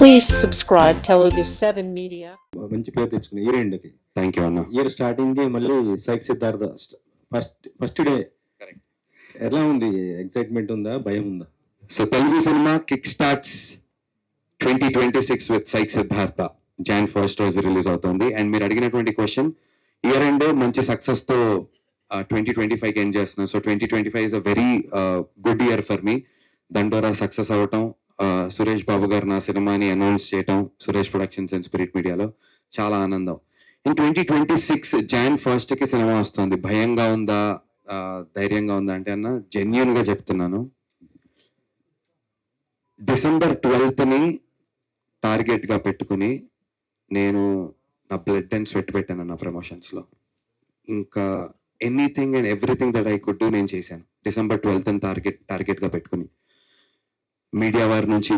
Please subscribe Telugu 7 Media. మంచి పేరు తెచ్చుకుని ఇయర్ ఎండ్కి. థ్యాంక్ యూ అన్న. ఇయర్ స్టార్టింగ్ మళ్ళీ psych Siddhartha first day. Correct. ఎలా ఉంది? ఎక్సైట్మెంట్ ఉందా, భయం ఉందా? So Telugu cinema kick starts 2026 with psych Siddhartha. Jan 1st రోజు రిలీజ్ అవుతుంది. అండ్ మీరు అడిగినటువంటి క్వశ్చన్, ఇయర్ ఎండ్ మంచి సక్సెస్ తో 2025 ఎండ్ చేస్తున్నాం. So 2025 is a very good year for me. దండోరా సక్సెస్ అవటం, సురేష్ బాబు గారు నా సినిమాని అనౌన్స్ చేయటం సురేష్ ప్రొడక్షన్స్ అండ్ స్పిరిట్ మీడియాలో చాలా ఆనందం. ఇన్ 2026 Jan 1st కి సినిమా వస్తుంది. భయంగా ఉందా, ధైర్యంగా ఉందా అంటే అన్న జెన్యూన్ గా చెప్తున్నాను, December 12th టార్గెట్ గా పెట్టుకుని నేను నా బ్లడ్ అండ్ స్వెట్ పెట్టాను నా ప్రమోషన్స్ లో. ఇంకా anything and everything that I could do నేను చేశాను. December 12th టార్గెట్ గా పెట్టుకుని మీడియా వారి నుంచి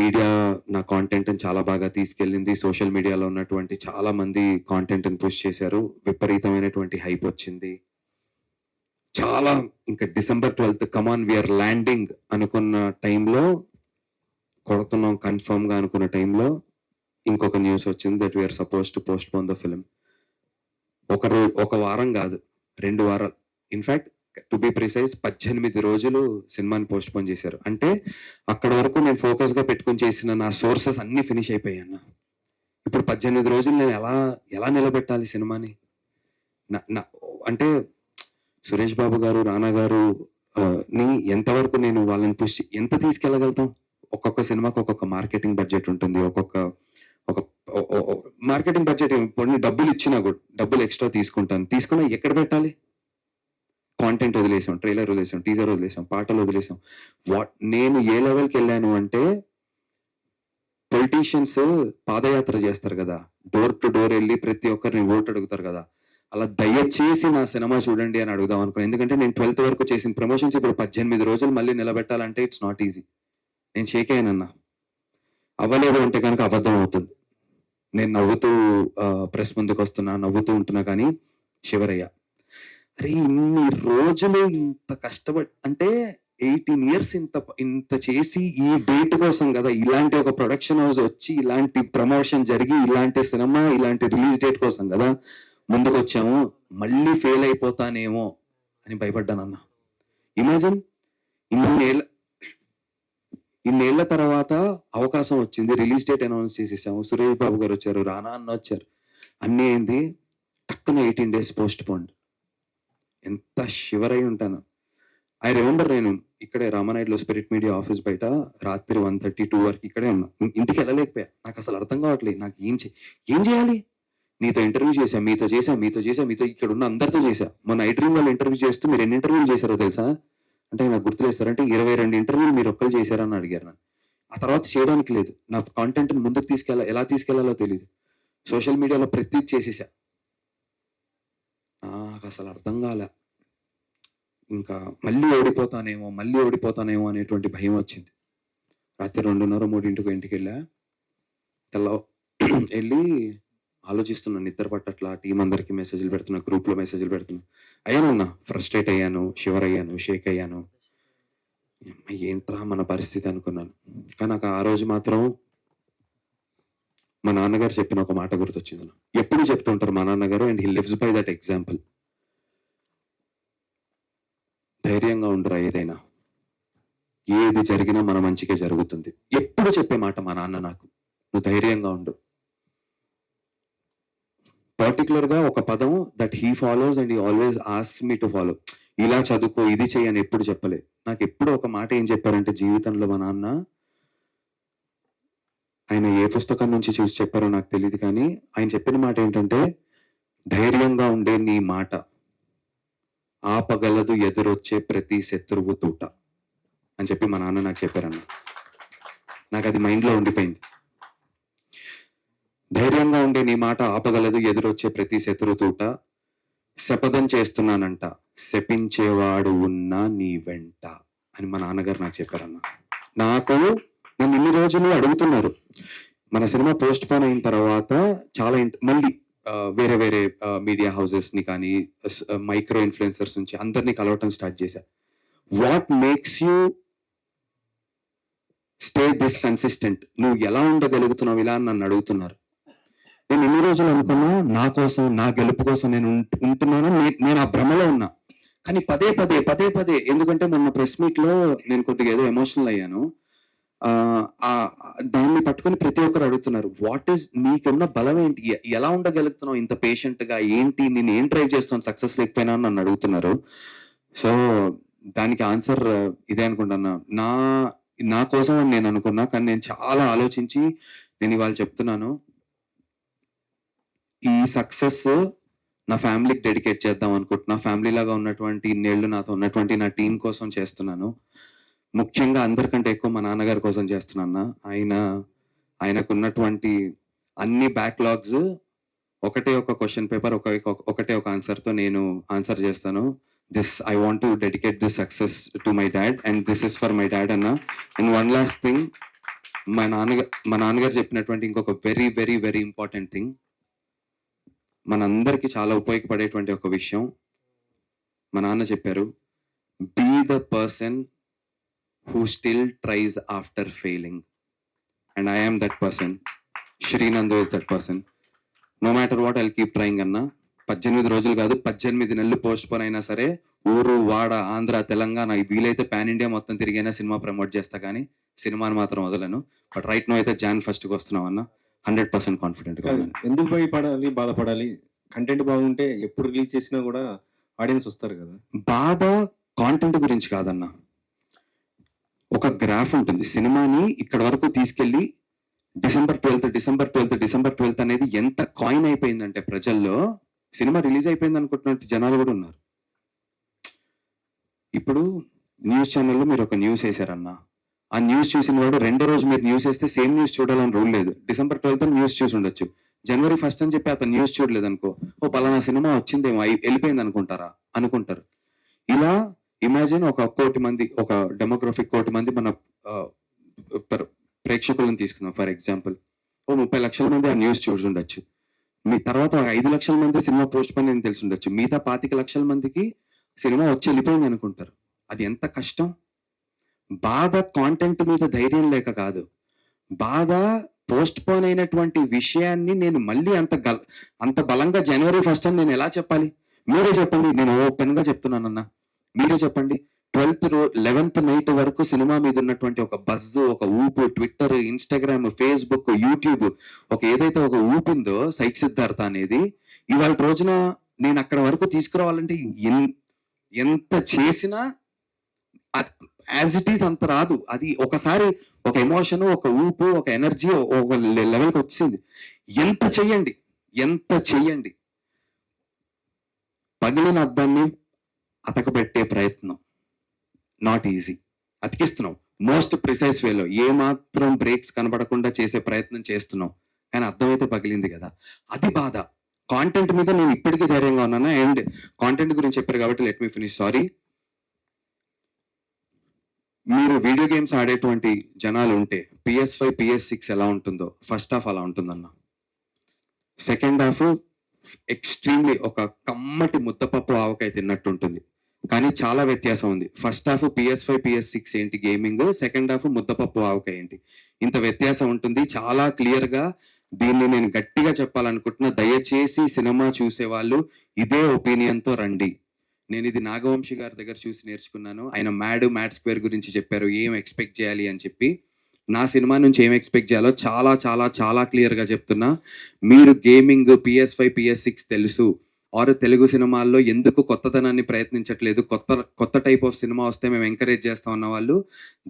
మీడియా నా కాంటెంట్ చాలా బాగా తీసుకెళ్ళింది. సోషల్ మీడియాలో ఉన్నటువంటి చాలా మంది కాంటెంట్ పుష్ చేశారు. విపరీతమైనటువంటి హైప్ వచ్చింది. చాలా ఇంకా December 12th కమాన్ వీఆర్ ల్యాండింగ్ అనుకున్న టైంలో, కొడుతున్నాం కన్ఫర్మ్ గా అనుకున్న టైంలో ఇంకొక న్యూస్ వచ్చింది that we are suppose to postpone the film. ఒక వారం కాదు, 2 వారాలు, ఇన్ఫాక్ట్ టు బి ప్రిసైజ్ 18 రోజులు సినిమాని పోస్ట్ పోన్ చేశారు. అంటే అక్కడ వరకు నేను ఫోకస్ గా పెట్టుకుని చేసిన నా సోర్సెస్ అన్ని ఫినిష్ అయిపోయాయి. ఇప్పుడు 18 రోజులు నేను ఎలా నిలబెట్టాలి సినిమాని? అంటే సురేష్ బాబు గారు, రానా గారు ని ఎంతవరకు నేను వాళ్ళని పుష్ ఎంత తీసుకెళ్ళగలుగుతాం? ఒక్కొక్క సినిమాకి ఒక్కొక్క మార్కెటింగ్ బడ్జెట్ ఉంటుంది. ఒక మార్కెటింగ్ బడ్జెట్ కొన్ని డబ్బులు ఇచ్చినా కూడా డబ్బులు ఎక్స్ట్రా తీసుకున్నా ఎక్కడ పెట్టాలి? కాంటెంట్ వదిలేసాం, ట్రైలర్ వదిలేసాం, టీజర్ వదిలేసాం, పాటలు వదిలేసాం. నేను ఏ లెవెల్కి వెళ్ళాను అంటే, పొలిటీషియన్స్ పాదయాత్ర చేస్తారు కదా, డోర్ టు డోర్ వెళ్ళి ప్రతి ఒక్కరిని ఓటు అడుగుతారు కదా, అలా దయచేసి నా సినిమా చూడండి అని అడుగుదాం అనుకున్నాను. ఎందుకంటే నేను 12th వరకు చేసిన ప్రమోషన్స్ ఇప్పుడు 18 రోజులు మళ్ళీ నిలబెట్టాలంటే ఇట్స్ నాట్ ఈజీ. నేను షేక్ అయ్యానన్నా. అవ్వలేదు అంటే కనుక అబద్ధం అవుతుంది. నేను నవ్వుతూ ప్రెస్ ముందుకు వస్తున్నా, నవ్వుతూ ఉంటున్నా, కానీ శివరయ్య అరే ఇన్ని రోజులు ఇంత కష్టపడి, అంటే 18 years ఇంత చేసి ఈ డేట్ కోసం కదా, ఇలాంటి ఒక ప్రొడక్షన్ హౌస్ వచ్చి ఇలాంటి ప్రమోషన్ జరిగి ఇలాంటి సినిమా ఇలాంటి రిలీజ్ డేట్ కోసం కదా ముందుకు వచ్చాము. మళ్ళీ ఫెయిల్ అయిపోతానేమో అని భయపడ్డానన్న. ఇమాజిన్, ఇన్నేళ్ల తర్వాత అవకాశం వచ్చింది, రిలీజ్ డేట్ అనౌన్స్ చేసేసాము, సురేష్ బాబు గారు వచ్చారు, రానా అన్న వచ్చారు, అన్నీ అయింది. టక్కున 18 days పోస్ట్ పోన్. ఎంత శివరై ఉంటాను. ఐ రిమెంబర్, నేను ఇక్కడే రామానాయుడులో స్పిరిట్ మీడియా ఆఫీస్ బయట రాత్రి 1:30-2 వరకు ఇక్కడే ఉన్నా. ఇంటికి వెళ్ళలేకపోయా. నాకు అసలు అర్థం కావట్లేదు నాకు ఏం చేయాలి. నీతో ఇంటర్వ్యూ చేశా, మీతో ఇక్కడ ఉన్న అందరితో చేశా. మొన్న ఐ డ్రీమ్ వాళ్ళు ఇంటర్వ్యూ చేస్తూ మీరు ఎన్ని ఇంటర్వ్యూలు చేశారో తెలుసా అంటే నాకు గుర్తులేస్తారంటే 22 ఇంటర్వ్యూలు మీరు ఒక్కరు చేశారని అడిగారు నన్ను. ఆ తర్వాత చేయడానికి లేదు. నా కాంటెంట్ ముందుకు ఎలా తీసుకెళ్లాలో తెలియదు. సోషల్ మీడియాలో ప్రతి చేసేసా. నాకు అసలు అర్థం కాలే. ఇంకా మళ్ళీ ఓడిపోతానేమో అనేటువంటి భయం వచ్చింది. రాత్రి 2:30-3 ఇంటికి వెళ్ళా. వెళ్ళి ఆలోచిస్తున్నాను, నిద్ర పట్టట్లా, టీం అందరికి మెసేజ్లు పెడుతున్నా, గ్రూప్లో మెసేజ్లు పెడుతున్నా. అయ్యానన్నా, ఫ్రస్ట్రేట్ అయ్యాను, షివర్ అయ్యాను, షేక్ అయ్యాను. ఏంట్రా మన పరిస్థితి అనుకున్నాను. కానీ నాకు ఆ రోజు మాత్రం మా నాన్నగారు చెప్పిన ఒక మాట గుర్తొచ్చింది. ఎప్పుడు చెప్తుంటారు మా నాన్నగారు, and he lives by that example. ధైర్యంగా ఉండరా, ఏది జరిగినా మన మంచిగా జరుగుతుంది. ఎప్పుడు చెప్పే మాట మా నాన్న నాకు, నువ్వు ధైర్యంగా ఉండు. పర్టికులర్ గా ఒక పదం that he follows and he always asks me to follow. ఇలా చదువుకో, ఇది చెయ్యని ఎప్పుడు చెప్పలే. నాకు ఎప్పుడు ఒక మాట ఏం చెప్పారంటే జీవితంలో మా నాన్న, ఆయన ఏ పుస్తకం నుంచి చూసి చెప్పారో నాకు తెలియదు, కానీ ఆయన చెప్పిన మాట ఏంటంటే, ధైర్యంగా ఉండే నీ మాట ఆపగలదు ఎదురొచ్చే ప్రతి శత్రువు తూట అని చెప్పి మా నాన్న నాకు చెప్పారన్న. నాకు అది మైండ్లో ఉండిపోయింది. ధైర్యంగా ఉండే నీ మాట ఆపగలదు ఎదురొచ్చే ప్రతి శత్రు తూట, శపథం చేస్తున్నానంట శపించేవాడు ఉన్నా నీ వెంట అని మా నాన్నగారు నాకు చెప్పారన్న. నన్ను ఇన్ని రోజులు అడుగుతున్నారు. మన సినిమా పోస్ట్ పోన్ అయిన తర్వాత చాలా మళ్ళీ వేరే మీడియా హౌసెస్ ని కానీ మైక్రో ఇన్ఫ్లుయెన్సర్స్ నుంచి అందరినీ కలవటం స్టార్ట్ చేశా. What makes you stay this consistent, నువ్వు ఎలా ఉండగలుగుతున్నావు ఇలా అని నన్ను అడుగుతున్నారు. నేను ఇన్ని రోజులు అనుకున్నా నా కోసం, నా గెలుపు కోసం నేను ఉంటున్నాను, నేను ఆ భ్రమలో ఉన్నా. కానీ పదే పదే పదే పదే, ఎందుకంటే మొన్న ప్రెస్ మీట్ లో నేను కొద్దిగా ఏదో ఎమోషనల్ అయ్యాను. దాన్ని పట్టుకొని ప్రతి ఒక్కరు అడుగుతున్నారు, వాట్ ఈస్ నీకున్న బలం ఏంటి, ఎలా ఉండగలుగుతున్నావు ఇంత పేషెంట్ గా, ఏంటి నేను ఏం ట్రై చేస్తాను సక్సెస్ లేకపోయినా అని నన్ను అడుగుతున్నారు. సో దానికి ఆన్సర్ ఇదే అనుకుంటున్నా. నా కోసం అని నేను అనుకున్నా, కానీ నేను చాలా ఆలోచించి నేను ఇవాళ చెప్తున్నాను, ఈ సక్సెస్ నా ఫ్యామిలీకి డెడికేట్ చేద్దాం అనుకుంటున్నా. ఫ్యామిలీ లాగా ఉన్నటువంటి ఇన్నేళ్ళు నాతో ఉన్నటువంటి నా టీం కోసం చేస్తున్నాను. ముఖ్యంగా అందరికంటే ఎక్కువ మా నాన్నగారి కోసం చేస్తున్నాను. ఆయనకు ఉన్నటువంటి అన్ని బ్యాక్లాగ్స్ ఒకటే ఒక క్వశ్చన్ పేపర్, ఒకటే ఒక ఆన్సర్తో నేను ఆన్సర్ చేస్తాను. I want to dedicate this success to my dad, and this is for my dad అన్న. అండ్ వన్ లాస్ట్ థింగ్, మా నాన్నగారు చెప్పినటువంటి ఇంకొక very very very important thing, మనందరికీ చాలా ఉపయోగపడేటువంటి ఒక విషయం. మా నాన్న చెప్పారు, be the person who still tries after failing, and I am that person. Srinandu is that person. No matter what, I'll keep trying అన్న. 18 రోజులు కాదు, 18 నెలలు పోస్ట్ పోన్ అయినా సరే, ఊరు వాడ ఆంధ్ర తెలంగాణ వీలైతే పాన్ ఇండియా మొత్తం తిరిగైనా సినిమా ప్రమోట్ చేస్తా, కానీ సినిమాని మాత్రం వదలను. బట్ రైట్ నో అయితే Jan 1st వస్తున్నాం అన్న. 100% కాన్ఫిడెంట్ గా ఉన్నాను. ఎందుకు భయపడాలి, బాధపడాలి? కంటెంట్ బాగుంటే ఎప్పుడు రిలీజ్ చేసినా కూడా ఆడియన్స్ వస్తారు కదా. బాధ కాంటెంట్ గురించి కాదన్న. ఒక గ్రాఫ్ ఉంటుంది, సినిమాని ఇక్కడ వరకు తీసుకెళ్లి December 12th అనేది ఎంత కాయిన్ అయిపోయిందంటే ప్రజల్లో, సినిమా రిలీజ్ అయిపోయింది అనుకుంటున్నట్టు జనాలు కూడా ఉన్నారు. ఇప్పుడు న్యూస్ ఛానల్లో మీరు ఒక న్యూస్ వేసారన్న, ఆ న్యూస్ చూసిన వాడు రెండో రోజు మీరు న్యూస్ వేస్తే సేమ్ న్యూస్ చూడాలని రూల్ లేదు. December 12th న్యూస్ చూసి ఉండొచ్చు, January 1st అని చెప్పి అతను న్యూస్ చూడలేదు అనుకో, ఓ పలానా సినిమా వచ్చిందేమో వెళ్ళిపోయింది అనుకుంటారు. ఇలా ఇమాజిన్, ఒక 1 కోటి మంది, ఒక డెమోగ్రఫిక్ 1 కోటి మంది మన ప్రేక్షకులను తీసుకుందాం ఫర్ ఎగ్జాంపుల్. ఓ 30 లక్షల మంది ఆ న్యూస్ చూసి ఉండొచ్చు. మీ తర్వాత 5 లక్షల మంది సినిమా పోస్ట్ పోన్ అని తెలిసి ఉండొచ్చు. మిగతా 25 లక్షల మందికి సినిమా వచ్చి వెళ్ళిపోయింది అనుకుంటారు. అది ఎంత కష్టం. బాధ కాంటెంట్ మీద ధైర్యం లేక కాదు, బాధ పోస్ట్ పోన్ అయినటువంటి విషయాన్ని నేను మళ్ళీ అంత బలంగా January 1st అని నేను ఎలా చెప్పాలి? మీరే చెప్పండి. నేను ఓపెన్ గా చెప్తున్నానన్నా, మీరే చెప్పండి. 11th నైట్ వరకు సినిమా మీద ఉన్నటువంటి ఒక బజ్, ఒక ఊపు, ట్విట్టర్, ఇన్స్టాగ్రామ్, ఫేస్బుక్, యూట్యూబ్, ఏదైతే ఒక ఊపిందో సైక్ సిద్ధార్థ అనేది, ఇవాళ రోజున నేను అక్కడ వరకు తీసుకురావాలంటే ఎంత చేసినా యాజ్ ఇట్ ఈస్ అంత రాదు. అది ఒకసారి ఒక ఎమోషన్, ఒక ఊపు, ఒక ఎనర్జీ ఒక లెవెల్కి వచ్చింది. ఎంత చెయ్యండి, పగిలిన అద్దాన్ని అతకబెట్టే ప్రయత్నం నాట్ ఈజీ. అతికిస్తున్నాం మోస్ట్ ప్రిసైజ్ వేలో, ఏమాత్రం బ్రేక్స్ కనబడకుండా చేసే ప్రయత్నం చేస్తున్నాం, కానీ అర్థమైతే పగిలింది కదా, అది బాధ. కాంటెంట్ మీద నేను ఇప్పటికీ ధైర్యంగా ఉన్నాను. అండ్ కాంటెంట్ గురించి చెప్పారు కాబట్టి లెట్ మీ ఫినిష్. సారీ, మీరు వీడియో గేమ్స్ ఆడేటువంటి జనాలు ఉంటే PS5, PS6 ఎలా ఉంటుందో ఫస్ట్ హాఫ్ అలా ఉంటుందన్న. సెకండ్ హాఫ్ ఎక్స్ట్రీమ్లీ ఒక కమ్మటి ముద్దపప్పు ఆవకాయ తిన్నట్టు ఉంటుంది, కానీ చాలా వ్యత్యాసం ఉంది. ఫస్ట్ హాఫ్ PS5, PS6 ఏంటి గేమింగ్, సెకండ్ హాఫ్ ముద్దపప్పు ఆవకాయ ఏంటి, ఇంత వ్యత్యాసం ఉంటుంది. చాలా క్లియర్ గా దీన్ని నేను గట్టిగా చెప్పాలనుకుంటున్నా. దయచేసి సినిమా చూసే వాళ్ళు ఇదే ఒపీనియన్ తో రండి. నేను ఇది నాగవంశి గారి దగ్గర చూసి నేర్చుకున్నాను. ఆయన మ్యాడ్ స్క్వేర్ గురించి చెప్పారు, ఏం ఎక్స్పెక్ట్ చేయాలి అని చెప్పి. నా సినిమా నుంచి ఏం ఎక్స్పెక్ట్ చేయాలో చాలా చాలా చాలా క్లియర్గా చెప్తున్నా. మీరు గేమింగ్, PS5, PS6 తెలుసు, ఆరు తెలుగు సినిమాల్లో ఎందుకు కొత్తదనాన్ని ప్రయత్నించట్లేదు, కొత్త టైప్ ఆఫ్ సినిమా వస్తే మేము ఎంకరేజ్ చేస్తా ఉన్న వాళ్ళు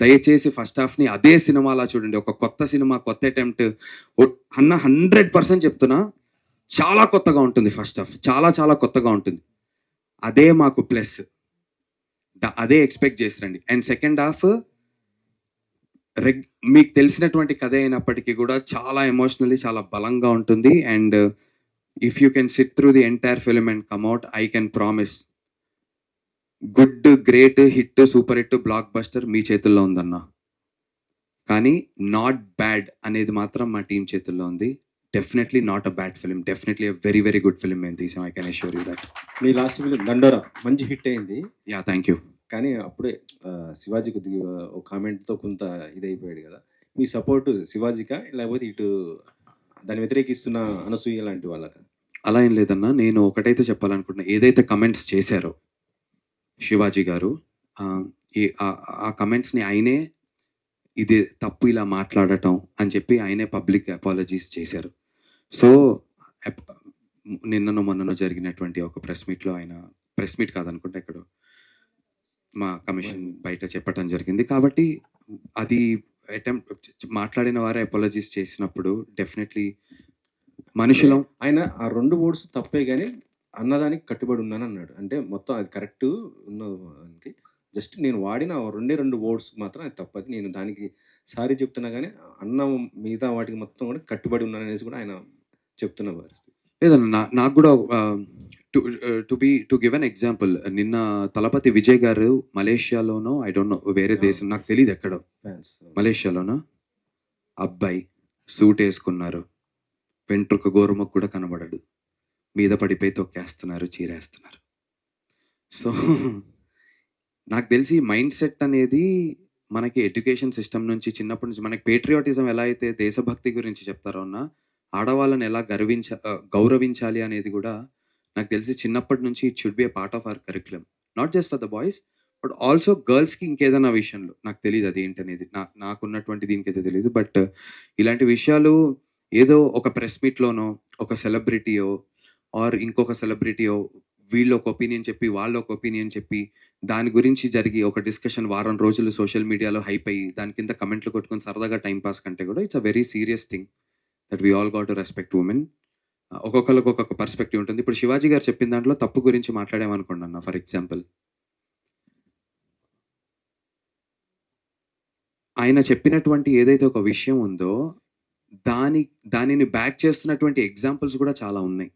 దయచేసి ఫస్ట్ హాఫ్ని అదే సినిమాలా చూడండి. ఒక కొత్త సినిమా, కొత్త అటెంప్ట్ అన్న 100% చెప్తున్నా, చాలా కొత్తగా ఉంటుంది. ఫస్ట్ హాఫ్ చాలా చాలా కొత్తగా ఉంటుంది. అదే మాకు ప్లస్, అదే ఎక్స్పెక్ట్ చేసిరండి. అండ్ సెకండ్ హాఫ్ మీకు తెలిసినటువంటి కథ అయినప్పటికీ కూడా చాలా ఎమోషనల్లీ చాలా బలంగా ఉంటుంది. And if you can sit through the entire film and come out, I can promise good, great, hit, super hit, blockbuster మీ చేతుల్లో ఉందన్న. కానీ నాట్ బ్యాడ్ అనేది మాత్రం మా టీం చేతుల్లో ఉంది. Definitely not a bad film, definitely a very very good film మేము తీసాం. I can assure you that. మీ లాస్ట్ ఫిల్మ్ దండోరా మంచి హిట్ అయింది. Yeah, thank you. కానీ అప్పుడే శివాజీ కొద్దిగా ఒక కామెంట్తో కొంత ఇదైపోయాడు కదా. మీ సపోర్ట్ శివాజీకా లేకపోతే ఇటు దాన్ని వ్యతిరేకిస్తున్న అనసూయ లాంటి వాళ్ళకా? అలా ఏం లేదన్నా. నేను ఒకటైతే చెప్పాలనుకుంటున్నా, ఏదైతే కమెంట్స్ చేశారో శివాజీ గారు, ఆ కమెంట్స్ని ఆయనే ఇది తప్పు ఇలా మాట్లాడటం అని చెప్పి ఆయనే పబ్లిక్ అపాలజీస్ చేశారు. సో నిన్ననో మొన్ననో జరిగినటువంటి ఒక ప్రెస్ మీట్లో ఆయన, ప్రెస్ మీట్ కాదనుకుంటే ఎక్కడో మా కమిషన్ బయట చెప్పటం జరిగింది. కాబట్టి అది అటెంప్ట్ మాట్లాడిన వారే అపాలజీస్ చేసినప్పుడు డెఫినెట్లీ మనుషులం. ఆయన ఆ 2 వర్డ్స్ తప్పే గానీ అన్నదానికి కట్టుబడి ఉన్నానన్నాడు. అంటే మొత్తం అది కరెక్ట్ ఉన్నదానికి జస్ట్ నేను వాడిన ఆ 2 వర్డ్స్ మాత్రం అది తప్పది. నేను దానికి సారీ చెప్తున్నా గానీ అన్న మిగతా వాటికి మొత్తం కూడా కట్టుబడి ఉన్నాననేసి కూడా ఆయన చెప్తున్న పరిస్థితి. లేదన్నా, నాకు కూడా టు గివ్ అన్ ఎగ్జాంపుల్, నిన్న తలపతి విజయ్ గారు మలేషియాలోనో, ఐ డోంట్ నో వేరే దేశం నాకు తెలియదు ఎక్కడో, ఫ్యాన్స్ మలేషియాలోనో అబ్బాయి సూట్ వేసుకున్నారు, వెంట్రుక గోరుముకు కూడా కనబడడు, మీద పడిపోయి తొక్కేస్తున్నారు, చీరేస్తున్నారు. సో నాకు తెలిసి మైండ్ సెట్ అనేది మనకి ఎడ్యుకేషన్ సిస్టమ్ నుంచి చిన్నప్పటి నుంచి మనకి పేట్రియాటిజం ఎలా అయితే దేశభక్తి గురించి చెప్తారో అన్న, ఆడవాళ్ళని ఎలా గౌరవించాలి అనేది కూడా నాకు తెలిసి చిన్నప్పటి నుంచి it should be a part of our curriculum, not just for the boys but also గర్ల్స్కి. ఇంకేదైనా విషయంలో నాకు తెలియదు అది ఏంటనేది, నాకున్నటువంటి దీనికైతే తెలియదు. బట్ ఇలాంటి విషయాలు ఏదో ఒక ప్రెస్ మీట్లోనో ఒక సెలబ్రిటీయో ఆర్ ఇంకొక సెలబ్రిటీయో వీళ్ళు ఒక ఒపీనియన్ చెప్పి వాళ్ళు ఒక ఒపీనియన్ చెప్పి దాని గురించి జరిగి ఒక డిస్కషన్ వారం రోజులు సోషల్ మీడియాలో హైప్ అయ్యి దాని కింద కమెంట్లు కొట్టుకొని సరదాగా టైంపాస్ కంటే కూడా it's a very serious thing that we all got to respect women. ఒక్కొక్కరికి ఒక్కొక్క పర్స్పెక్టివ్ ఉంటుంది. ఇప్పుడు శివాజీ గారు చెప్పిన దాంట్లో తప్పు గురించి మాట్లాడామనుకోండి అన్న, ఫర్ ఎగ్జాంపుల్ ఆయన చెప్పినటువంటి ఏదైతే ఒక విషయం ఉందో దానిని బ్యాక్ చేస్తున్నటువంటి ఎగ్జాంపుల్స్ కూడా చాలా ఉన్నాయి.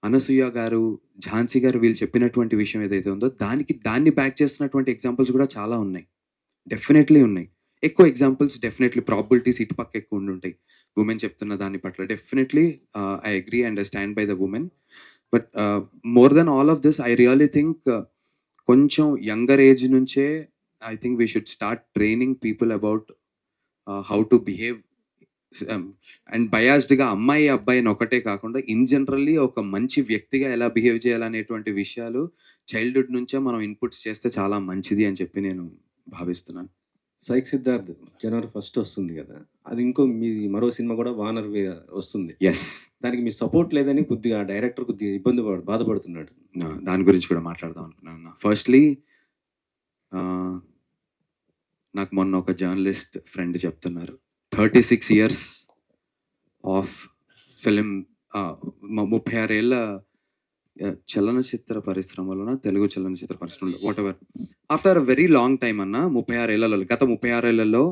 అనసూయ గారు, ఝాన్సీ గారు వీళ్ళు చెప్పినటువంటి విషయం ఏదైతే ఉందో దాన్ని బ్యాక్ చేస్తున్నటువంటి ఎగ్జాంపుల్స్ కూడా చాలా ఉన్నాయి, డెఫినెట్లీ ఉన్నాయి. ఎక్కువ ఎగ్జాంపుల్స్ డెఫినెట్లీ ప్రాబిలిటీస్ ఇటు పక్క ఎక్కువ ఉండుంటాయి ఉమెన్ చెప్తున్న దాని పట్ల. Definitely I agree and I stand by the women. But more than all of this I really think కొంచెం యంగర్ ఏజ్ నుంచే I think we should start training people about how to behave and బయాస్డ్గా అమ్మాయి అబ్బాయిని ఒకటే కాకుండా in generally ఒక మంచి వ్యక్తిగా ఎలా బిహేవ్ చేయాలనేటువంటి విషయాలు చైల్డ్హుడ్ నుంచే మనం ఇన్పుట్స్ చేస్తే చాలా మంచిది అని చెప్పి నేను భావిస్తున్నాను. సైక్ సిద్ధార్థ్ జనవరి 1 వస్తుంది కదా, అది ఇంకో మీ మరో సినిమా కూడా వానర్ వస్తుంది. ఎస్, దానికి మీ సపోర్ట్ లేదని కొద్దిగా డైరెక్టర్ కొద్దిగా బాధపడుతున్నాడు. దాని గురించి కూడా మాట్లాడదాం అనుకున్నాను. ఫస్ట్లీ నాకు మొన్న ఒక జర్నలిస్ట్ ఫ్రెండ్ చెప్తున్నారు, 36 years ఆఫ్ ఫిలిం, 36 ఏళ్ళ చలనచిత్ర పరిశ్రమలోన, తెలుగు చలనచిత్ర పరిశ్రమలో what ever, after a very long time అన్న, 36 ఏళ్లలో, గత 36 ఏళ్లలో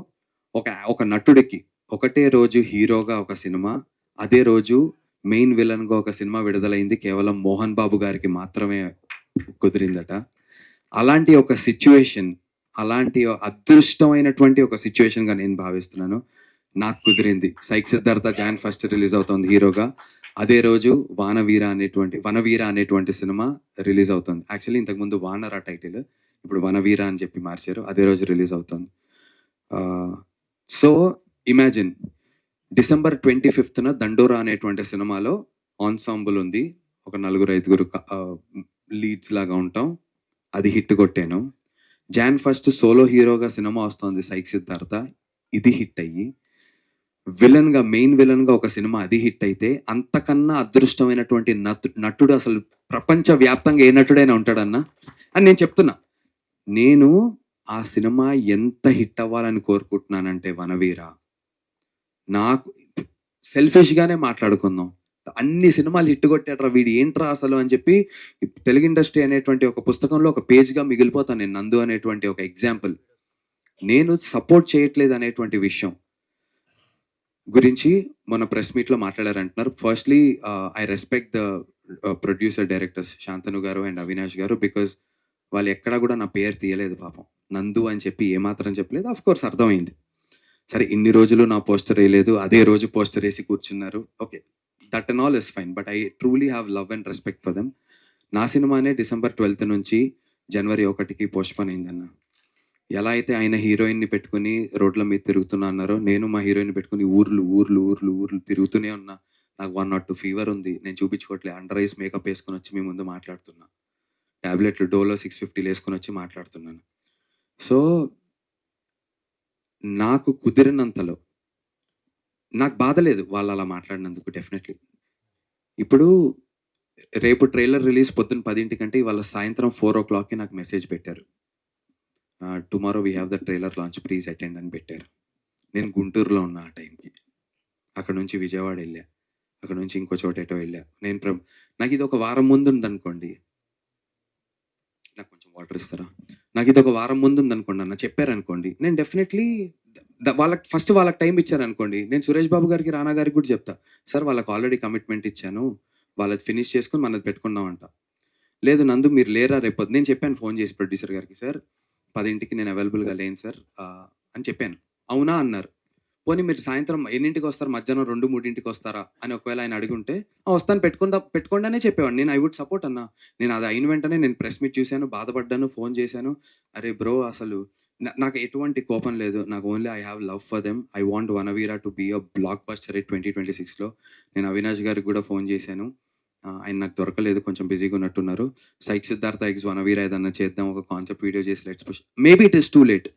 ఒక నటుడికి ఒకటే రోజు హీరోగా ఒక సినిమా, అదే రోజు మెయిన్ విలన్గా ఒక సినిమా విడుదలైంది కేవలం మోహన్ బాబు గారికి మాత్రమే కుదిరిందట. అలాంటి ఒక సిచ్యువేషన్, అలాంటి అదృష్టమైనటువంటి ఒక సిచ్యువేషన్గా నేను భావిస్తున్నాను. నాకు కుదిరింది. సైక్ సిద్ధార్థ Jan 1 రిలీజ్ అవుతుంది హీరోగా. అదే రోజు వనవీర అనేటువంటి సినిమా రిలీజ్ అవుతుంది. యాక్చువల్లీ ఇంతకుముందు వానర టైటిల్, ఇప్పుడు వనవీర అని చెప్పి మార్చారు. అదే రోజు రిలీజ్ అవుతుంది. సో ఇమాజిన్, December 25th దండోరా అనేటువంటి సినిమాలో ఆన్సాంబుల్ ఉంది, ఒక 4-5 లీడ్స్ లాగా ఉంటాం, అది హిట్ కొట్టాను. Jan 1 సోలో హీరోగా సినిమా వస్తుంది సైక్ సిద్ధార్థ, ఇది హిట్ అయ్యి మెయిన్ విలన్ గా ఒక సినిమా అది హిట్ అయితే, అంతకన్నా అదృష్టమైనటువంటి నటుడు అసలు ప్రపంచ వ్యాప్తంగా ఏ నటుడైనా ఉంటాడన్నా అని నేను చెప్తున్నా. నేను ఆ సినిమా ఎంత హిట్ అవ్వాలని కోరుకుంటున్నానంటే వనవీర, నాకు సెల్ఫిష్ గానే మాట్లాడుకుందాం, అన్ని సినిమాలు హిట్ కొట్టాడ్రా వీడు ఏంట్రా అసలు అని చెప్పి తెలుగు ఇండస్ట్రీ అనేటువంటి ఒక పుస్తకంలో ఒక పేజ్గా మిగిలిపోతాను నేను. నందు అనేటువంటి ఒక ఎగ్జాంపుల్, నేను సపోర్ట్ చేయట్లేదు అనేటువంటి విషయం గురించి మన ప్రెస్ మీట్లో మాట్లాడారంటున్నారు. Firstly I respect the producer directors Shantanu garu and Avinash గారు, బికాజ్ వాళ్ళు ఎక్కడా కూడా నా పేరు తీయలేదు పాపం. నందు అని చెప్పి ఏమాత్రం చెప్పలేదు. ఆఫ్ కోర్స్ అర్థమైంది, సరే ఇన్ని రోజులు నా పోస్టర్ వేయలేదు, అదే రోజు పోస్టర్ వేసి కూర్చున్నారు, okay, that and all is fine. But I truly have love and respect for them. నా సినిమానే December 12th నుంచి జనవరి 1కి పోస్ట్‌పోన్ అయిందన్న. ఎలా అయితే ఆయన హీరోయిన్‌ని పెట్టుకొని రోడ్ల మీద తిరుగుతున్నా అన్నారో, నేను మా హీరోయిన్‌ని పెట్టుకొని ఊర్లు తిరుగుతూనే ఉన్నా. నాకు 102 ఫీవర్ ఉంది. నేను చూపించుకోవట్లే. అండర్ ఐస్ మేకప్ ఏసుకొని వచ్చి మీ ముందు మాట్లాడుతున్నా. టాబ్లెట్లు డోలో 650 ఏసుకొని వచ్చి మాట్లాడుతున్నాను. సో, నాకు కుదిరినంతలో నాకు బాధ లేదు వాళ్ళు అలా మాట్లాడినందుకు డెఫినెట్‌లీ. ఇప్పుడు రేపు ట్రైలర్ రిలీజ్ పొద్దున్న 10 కంటే ఇవాళ సాయంత్రం 4:00కి నాకు మెసేజ్ పెట్టారు. Tomorrow we have the trailer launch please attend అని పెట్టారు. నేను గుంటూరులో ఉన్నా ఆ టైంకి. అక్కడ నుంచి విజయవాడ వెళ్ళా. అక్కడ నుంచి ఇంకో చోట ఎటో వెళ్ళా. నాకు ఇది ఒక వారం ముందు ఉందనుకోండి. నాకు కొంచెం వాటర్ ఇస్తారా? నాకు ఇది ఒక వారం ముందు ఉందనుకోండి అన్న చెప్పారనుకోండి, నేను డెఫినెట్లీ వాళ్ళకి టైం ఇచ్చారనుకోండి, నేను సురేష్ బాబు గారికి, రానా గారికి కూడా చెప్తా. సార్ వాళ్ళకి ఆల్రెడీ కమిట్మెంట్ ఇచ్చాను. వాళ్ళది ఫినిష్ చేసుకొని మనది పెట్టుకుందాం అంట. లేదు నందు మీరు లేరా రేపు నేను చెప్పాను ఫోన్ చేసి ప్రొడ్యూసర్ గారికి, సార్ 10కి నేను అవైలబుల్గా లేను సార్ అని చెప్పాను. అవునా అన్నారు. పోనీ మీరు సాయంత్రం ఎన్నింటికి వస్తారు? మధ్యాహ్నం 2, 3కి వస్తారా అని ఒకవేళ ఆయన అడుగుంటే వస్తాను పెట్టుకోండి అనే చెప్పేవాడిని. నేను ఐ వుడ్ సపోర్ట్ అన్న. నేను అది అయిన వెంటనే నేను ప్రెస్ మీట్ చూశాను, బాధపడ్డాను, ఫోన్ చేశాను. అరే బ్రో అసలు నాకు ఎటువంటి కోపం లేదు. నాకు only I have love for them. I want Vanaveera to be a blockbuster 2026లో. నేను అవినాష్ గారికి కూడా ఫోన్ చేశాను. ఆయన నాకు దొరకలేదు, కొంచెం బిజీగా ఉన్నట్టున్నారు. సైక్ సిద్ధార్థ ఎగ్స్ వనవీరా ఏదన్నా చేద్దాం, ఒక కాన్సెప్ట్ వీడియో చేసి let's push. Maybe it is too late.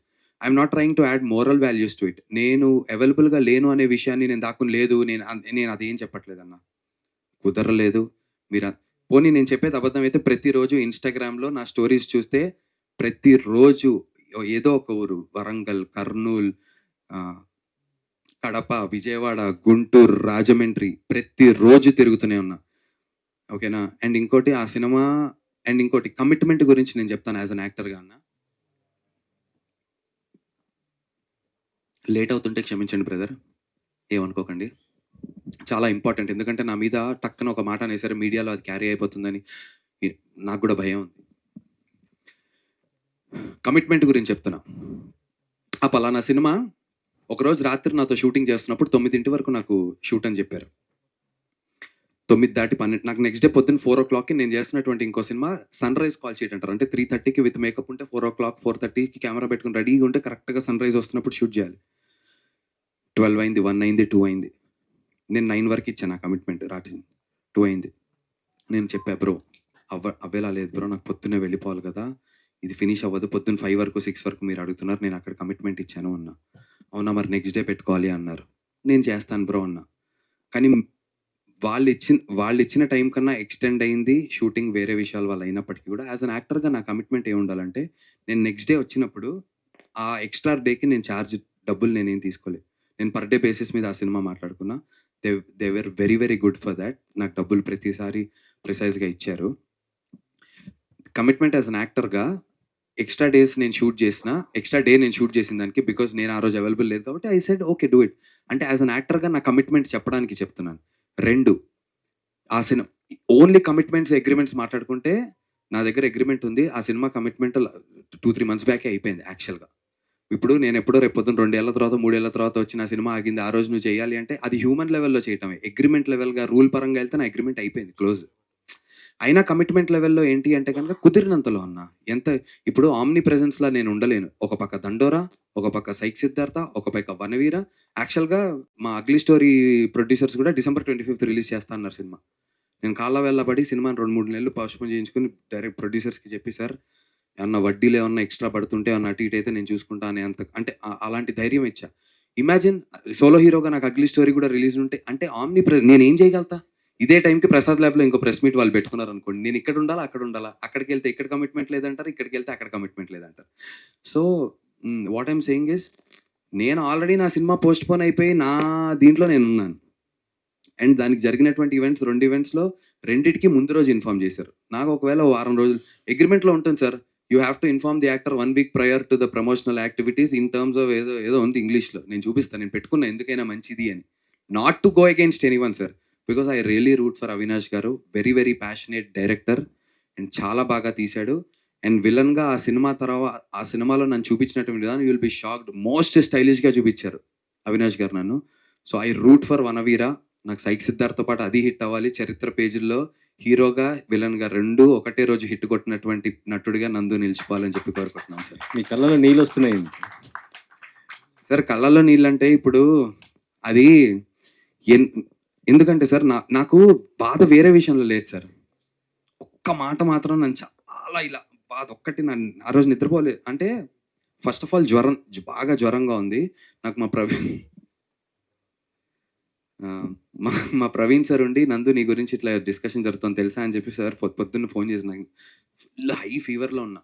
I'm not trying to add moral values to it. నేను అవైలబుల్గా లేను అనే విషయాన్ని నేను దాక్కుని లేదు, నేను అదేం చెప్పట్లేదన్న. కుదరలేదు మీరు పోనీ నేను చెప్పేది అబద్ధం అయితే ప్రతిరోజు ఇన్స్టాగ్రామ్లో నా స్టోరీస్ చూస్తే ప్రతిరోజు ఏదో ఒక ఊరు, వరంగల్, కర్నూలు, కడప, విజయవాడ, గుంటూరు, రాజమండ్రి ప్రతిరోజు తిరుగుతూనే ఉన్నా. ఓకేనా? అండ్ ఇంకోటి ఆ సినిమా అండ్ ఇంకోటి కమిట్మెంట్ గురించి నేను చెప్తాను యాజ్ అన్ యాక్టర్గా అన్న. లేట్ అవుతుంటే క్షమించండి బ్రదర్, ఏమనుకోకండి. చాలా ఇంపార్టెంట్. ఎందుకంటే నా మీద టక్కన ఒక మాట అనేసరి మీడియాలో అది క్యారీ అయిపోతుందని నాకు కూడా భయం ఉంది. కమిట్మెంట్ గురించి చెప్తున్నా. ఆ పలానా సినిమా ఒకరోజు రాత్రి నాతో షూటింగ్ చేస్తున్నప్పుడు 9 వరకు నాకు షూట్ అని చెప్పారు. 9 దాటి 12 నాకు నెక్స్ట్ డే పొద్దున్న 4:00కి నేను చేస్తున్నటువంటి ఇంకో cinema sunrise call sheet అంటారు. అంటే 3:30కి విత్ మేకప్ ఉంటే 4:00, 4:30కి కెమెరా పెట్టుకుని రెడీగా ఉంటే కరెక్ట్గా సన్ రైజ్ వస్తున్నప్పుడు షూట్ చేయాలి. 12 అయింది, 1 అయింది, 2 అయింది. నేను 9 వరకు ఇచ్చాను ఆ కమిట్మెంట్. రాత్రి 2 అయింది. నేను చెప్పా బ్రో అవ్వేలా లేదు బ్రో, నాకు పొద్దున్నే వెళ్ళిపోవాలి కదా, ఇది ఫినిష్ అవ్వదు. పొద్దున్న 5 వరకు 6 వరకు మీరు అడుగుతున్నారు, నేను అక్కడ కమిట్మెంట్ ఇచ్చాను అన్నా. అవునా మరి నెక్స్ట్ డే పెట్టుకోవాలి అన్నారు. నేను చేస్తాను బ్రో అన్నా. కానీ వాళ్ళు ఇచ్చిన టైం కన్నా ఎక్స్టెండ్ అయింది షూటింగ్, వేరే విషయాల వల్ల అయినప్పటికీ కూడా యాజ్ అన్ యాక్టర్గా నా కమిట్మెంట్ ఏమి ఉండాలంటే, నేను నెక్స్ట్ డే వచ్చినప్పుడు ఆ ఎక్స్ట్రా డేకి నేను డబ్బులు నేనేం తీసుకోలేదు. నేను పర్ డే బేసిస్ మీద ఆ సినిమా మాట్లాడుకున్నా. They were very very good for that. నాకు డబ్బులు ప్రతిసారి ప్రిసైజ్గా ఇచ్చారు. కమిట్మెంట్ యాజ్ అన్ యాక్టర్గా ఎక్స్ట్రా డే నేను షూట్ చేసిన దానికి బికాజ్ నేను ఆ రోజు అవైలబుల్ లేదు కాబట్టి I said okay do it. అంటే యాజ్ అన్ యాక్టర్గా నా కమిట్మెంట్ చెప్పడానికి చెప్తున్నాను. 2 ఆ సినిమా ఓన్లీ కమిట్మెంట్స్ అగ్రిమెంట్స్ మాట్లాడుకుంటే నా దగ్గర అగ్రిమెంట్ ఉంది. ఆ సినిమా కమిట్మెంట్ 2-3 మంత్స్ బ్యాకే అయిపోయింది యాక్చువల్గా. ఇప్పుడు నేను ఎప్పుడో రేపు పొద్దున్న 2 ఏళ్ల తర్వాత 3 ఏళ్ల తర్వాత వచ్చి నా సినిమా ఆగింది, ఆ రోజు నువ్వు చేయాలి అంటే అది హ్యూమన్ లెవెల్లో చేయటమే. అగ్రిమెంట్ లెవెల్గా రూల్ పరంగా వెళ్తే నా అగ్రిమెంట్ అయిపోయింది, క్లోజ్. అయినా కమిట్మెంట్ లెవెల్లో ఏంటి అంటే కనుక కుదిరినంతలో అన్న. ఇప్పుడు ఆమ్ని ప్రెజెన్స్లా నేను ఉండలేను. ఒక పక్క దండోరా, ఒక పక్క సైక్ సిద్ధార్థ, ఒక పక్క వనవీర. యాక్చువల్గా మా అగ్లీ స్టోరీ ప్రొడ్యూసర్స్ కూడా December 25th రిలీజ్ చేస్తా అన్నారు సినిమా. నేను కాళ్ళ వెళ్ళబడి సినిమాని 2-3 నెలలు పోస్ట్పోన్ చేయించుకుని డైరెక్ట్ ప్రొడ్యూసర్స్కి చెప్పి, సార్ ఏమన్నా వడ్డీలు ఏమన్నా ఎక్స్ట్రా పడుతుంటే ఏమన్నా అటు ఇటు అయితే నేను చూసుకుంటా అనే అంటే అలాంటి ధైర్యం ఇచ్చా. ఇమాజిన్ సోలో హీరోగా నాకు అగ్లీ స్టోరీ కూడా రిలీజ్ ఉంటే అంటే నేను ఏం చేయగలుగుతా? ఇదే టైంకి ప్రసాద్ ల్యాబ్లో ఇంకో ప్రెస్ మీట్ వాళ్ళు పెట్టుకున్నారు అనుకోండి, నేను ఇక్కడ ఉండాలా అక్కడ ఉండాలా? అక్కడికి వెళ్తే ఇక్కడ కమిట్మెంట్ లేదంటారు, ఇక్కడికి వెళ్తే అక్కడ కమిట్మెంట్ లేదంటారు. So what I'm saying is, నేను ఆల్రెడీ నా సినిమా పోస్ట్పోన్ అయిపోయి నా దీంట్లో నేను ఉన్నాను. అండ్ దానికి జరిగినటువంటి 2 ఈవెంట్స్లో రెండింటికి ముందు రోజు ఇన్ఫార్మ్ చేశారు. నాకు ఒకవేళ వారం రోజులు అగ్రిమెంట్లో ఉంటుంది sir, you have to inform the actor 1 week prior to the promotional activities in terms of ఏదో ఉంది ఇంగ్లీష్లో. నేను చూపిస్తాను, నేను పెట్టుకున్నా ఎందుకైనా మంచిది అని. Not to go against anyone sir, because I really root for Avinash garu. Very very passionate director and చాలా బాగా తీశాడు. అండ్ విలన్గా ఆ సినిమాలో నన్ను చూపించినటువంటి విధానం you will be shocked. Most స్టైలిష్గా చూపించారు అవినాష్ గారు నన్ను. So I root for Vanaveera. నాకు సైక్ సిద్ధార్థతో పాటు అది హిట్ అవ్వాలి, చరిత్ర పేజీల్లో హీరోగా విలన్గా రెండు ఒకటే రోజు హిట్ కొట్టినటువంటి నటుడిగా నందు నిలిచిపోవాలని చెప్పి కోరుకుంటున్నాను సార్. మీ కళ్ళలో నీళ్ళు వస్తున్నాయి. సార్ కళ్ళల్లో నీళ్ళంటే ఇప్పుడు అది ఎందుకంటే సార్ నాకు బాధ వేరే విషయంలో లేదు సార్. ఒక్క మాట మాత్రం నన్ను చాలా ఇలా బాధ ఒక్కటి నన్ను ఆ రోజు నిద్రపోలేదు. అంటే ఫస్ట్ ఆఫ్ ఆల్ బాగా జ్వరంగా ఉంది నాకు. మా ప్రవీణ్ సార్ ఉండి, నందు నీ గురించి ఇట్లా డిస్కషన్ జరుగుతుంది తెలుసా అని చెప్పి సార్ పొద్దున్న ఫోన్ చేసి నాకు ఫుల్ హై ఫీవర్లో ఉన్నా.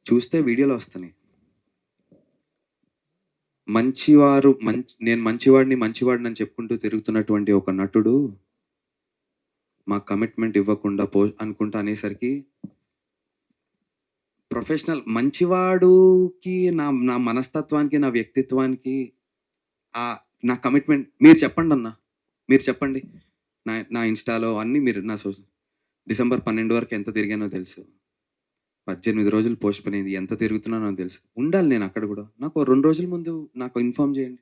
చూస్తే వీడియోలో వస్తున్నాయి. నేను మంచివాడిని అని చెప్పుకుంటూ తిరుగుతున్నటువంటి ఒక నటుడు మా కమిట్మెంట్ ఇవ్వకుండా అనుకుంటా అనేసరికి ప్రొఫెషనల్ మంచివాడుకి నా మనస్తత్వానికి నా వ్యక్తిత్వానికి నా కమిట్మెంట్ మీరు చెప్పండి అన్న, మీరు చెప్పండి. నా ఇన్స్టాలో అన్నీ మీరు నా డిసెంబర్ 12 వరకు ఎంత తిరిగానో తెలుసు. 18 రోజులు పోస్ట్ పోన్ అయింది. ఎంత తిరుగుతున్నానో తెలుసు. ఉండాలి నేను అక్కడ కూడా. నాకు 2 రోజుల ముందు నాకు ఇన్ఫార్మ్ చేయండి.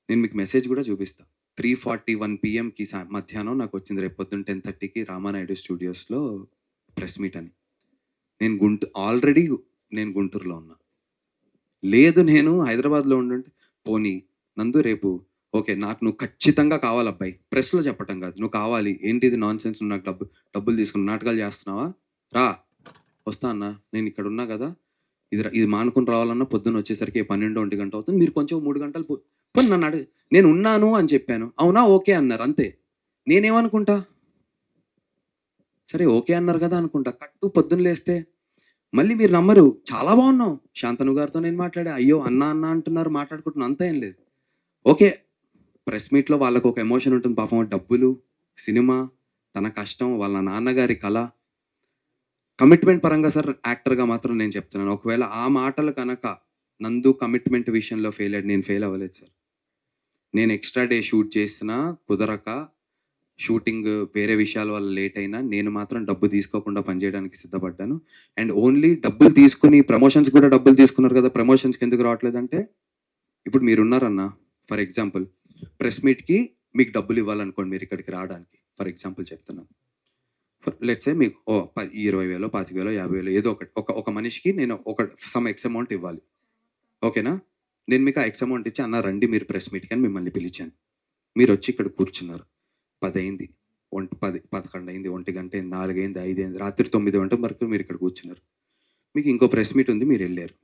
నేను మీకు మెసేజ్ కూడా చూపిస్తా. 3:41 PM మధ్యాహ్నం నాకు వచ్చింది, రేపు పొద్దున్న 10:30కి రామానాయుడు స్టూడియోస్లో ప్రెస్ మీట్ అని. ఆల్రెడీ నేను గుంటూరులో ఉన్నా. లేదు నేను హైదరాబాద్లో ఉండుంటే పోనీ నందు రేపు ఓకే నాకు నువ్వు ఖచ్చితంగా కావాలి అబ్బాయి, ప్రెస్లో చెప్పటం కాదు, నువ్వు కావాలి, ఏంటిది నాన్ సెన్స్, నాకు డబ్బులు తీసుకుని నాటకాలు చేస్తున్నావా, రా వస్తా అన్న, నేను ఇక్కడ ఉన్నా కదా, ఇది మానుకుని రావాలన్నా పొద్దున్న వచ్చేసరికి 12-1 గంట అవుతుంది, మీరు కొంచెం 3 గంటలు పోనీ నన్ను అడిగి నేను ఉన్నాను అని చెప్పాను. అవునా ఓకే అన్నారు, అంతే. నేనేమనుకుంటా, సరే ఓకే అన్నారు కదా అనుకుంటా. కట్టు పొద్దున్న లేస్తే మళ్ళీ మీరు నమ్మరు, చాలా బాగున్నావు, శాంతను గారితో నేను మాట్లాడా, అయ్యో అన్న అంటున్నారు, మాట్లాడుకుంటున్నాను, అంతా ఏం లేదు. ఓకే ప్రెస్ మీట్లో వాళ్ళకు ఒక ఎమోషన్ ఉంటుంది పాపం, డబ్బులు, సినిమా, తన కష్టం, వాళ్ళ నాన్నగారి కళ, కమిట్మెంట్ పరంగా సార్ యాక్టర్గా మాత్రం నేను చెప్తున్నాను, ఒకవేళ ఆ మాటలు కనుక నందు కమిట్మెంట్ విషయంలో ఫెయిల్ అయ్యాడు, నేను ఫెయిల్ అవ్వలేదు సార్. నేను ఎక్స్ట్రా డే షూట్ చేసినా కుదరక, షూటింగ్ వేరే విషయాల వల్ల లేట్ అయినా నేను మాత్రం డబ్బు తీసుకోకుండా పనిచేయడానికి సిద్ధపడ్డాను. అండ్ ఓన్లీ డబ్బులు తీసుకుని ప్రమోషన్స్ కూడా డబ్బులు తీసుకున్నారు కదా, ప్రమోషన్స్కి ఎందుకు రావట్లేదంటే, ఇప్పుడు మీరున్నారన్న ఫర్ ఎగ్జాంపుల్ ప్రెస్ మీట్కి మీకు డబ్బులు ఇవ్వాలనుకోండి, మీరు ఇక్కడికి రావడానికి ఫర్ ఎగ్జాంపుల్ చెప్తున్నాను. లెట్సే మీకు 20,000, 25,000, 50,000 ఏదో ఒక మనిషికి నేను సమ్ ఎక్స్ అమౌంట్ ఇవ్వాలి, ఓకేనా? నేను మీకు ఆ ఎక్స్ అమౌంట్ ఇచ్చి అన్న రండి మీరు ప్రెస్ మీట్కి అని మిమ్మల్ని పిలిచాను. మీరు వచ్చి ఇక్కడ కూర్చున్నారు, 10 అయింది, 11 అయింది, 1 గంట అయింది, 4 అయింది, 5 అయింది, రాత్రి 9 గంటల వరకు మీరు ఇక్కడ కూర్చున్నారు. మీకు ఇంకో ప్రెస్ మీట్ ఉంది, మీరు వెళ్ళారు.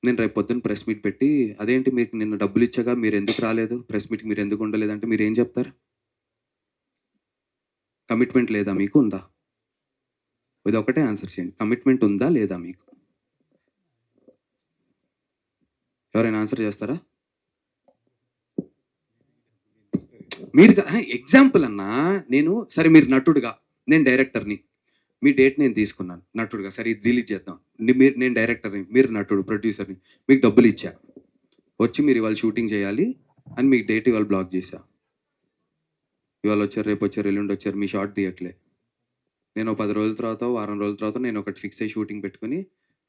నేను రేపు పొద్దున్న ప్రెస్ మీట్ పెట్టి, అదేంటి మీకు నిన్న డబ్బులు ఇచ్చాగా మీరు ఎందుకు రాలేదు, ప్రెస్ మీట్కి మీరు ఎందుకు ఉండలేదంటే మీరు ఏం చెప్తారు? కమిట్మెంట్ లేదా మీకు, ఉందా? ఇది ఒకటే ఆన్సర్ చేయండి, కమిట్మెంట్ ఉందా లేదా మీకు? ఎవరైనా ఆన్సర్ చేస్తారా? మీరు ఎగ్జాంపుల్ అన్నా, నేను సరే మీరు నటుడుగా, నేను డైరెక్టర్ని, మీ డేట్ నేను తీసుకున్నాను నటుడుగా, సరే ఇది రిలీజ్ చేద్దాం, నేను డైరెక్టర్ని, మీరు నటుడు ప్రొడ్యూసర్ని, మీకు డబ్బులు ఇచ్చా, వచ్చి మీరు ఇవాళ షూటింగ్ చేయాలి అని మీకు డేట్ ఇవాళ బ్లాక్ చేశా. ఇవాళ వచ్చారు, రేపు వచ్చారు, ఎల్లుండి వచ్చారు, మీ షార్ట్ తీయట్లే. నేను 10 రోజుల తర్వాత, వారం రోజుల తర్వాత నేను ఒకటి ఫిక్స్ అయ్యి షూటింగ్ పెట్టుకుని,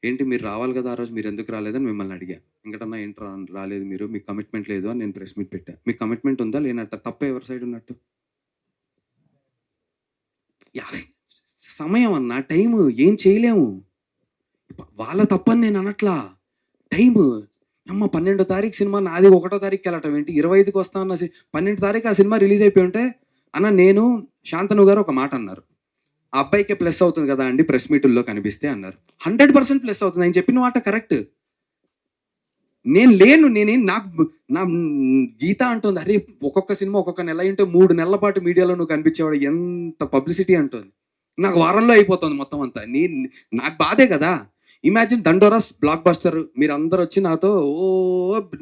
ఏంటి మీరు రావాలి కదా ఆ రోజు, మీరు ఎందుకు రాలేదని మిమ్మల్ని అడిగా. ఇంకటన్నా ఏంటి రాలేదు మీరు, మీకు కమిట్మెంట్ లేదు అని నేను ప్రెస్ మీట్ పెట్టా. మీకు కమిట్మెంట్ ఉందా లేనట్ట? తప్ప ఎవరి సైడ్ ఉన్నట్టు? సమయం అన్న, టైము ఏం చేయలేము, వాళ్ళ తప్పని నేను అనట్లా. టైము అమ్మ 12వ తారీఖు సినిమా, నాది 1వ తారీఖుకి వెళ్ళటం ఏంటి, 25కి వస్తా అన్న 12వ తారీఖు ఆ సినిమా రిలీజ్ అయిపోయి ఉంటే, అన్న నేను శాంతను గారు ఒక మాట అన్నారు, ఆ అబ్బాయికే ప్లస్ అవుతుంది కదా అండి ప్రెస్ మీటుల్లో కనిపిస్తే అన్నారు. 100% ప్లస్ అవుతుంది, ఆయన చెప్పిన మాట కరెక్ట్. నేను లేను, నాకు నా గీత అంటుంది, అరే ఒక్కొక్క సినిమా ఒక్కొక్క నెల అంటే 3 నెలల పాటు మీడియాలో నువ్వు కనిపించేవాడు, ఎంత పబ్లిసిటీ అంటుంది. నాకు వారంలో అయిపోతుంది మొత్తం అంతా. నాకు బాధే కదా. ఇమాజిన్ దండోరాస్ బ్లాక్ బస్టర్, మీరు అందరు వచ్చి నాతో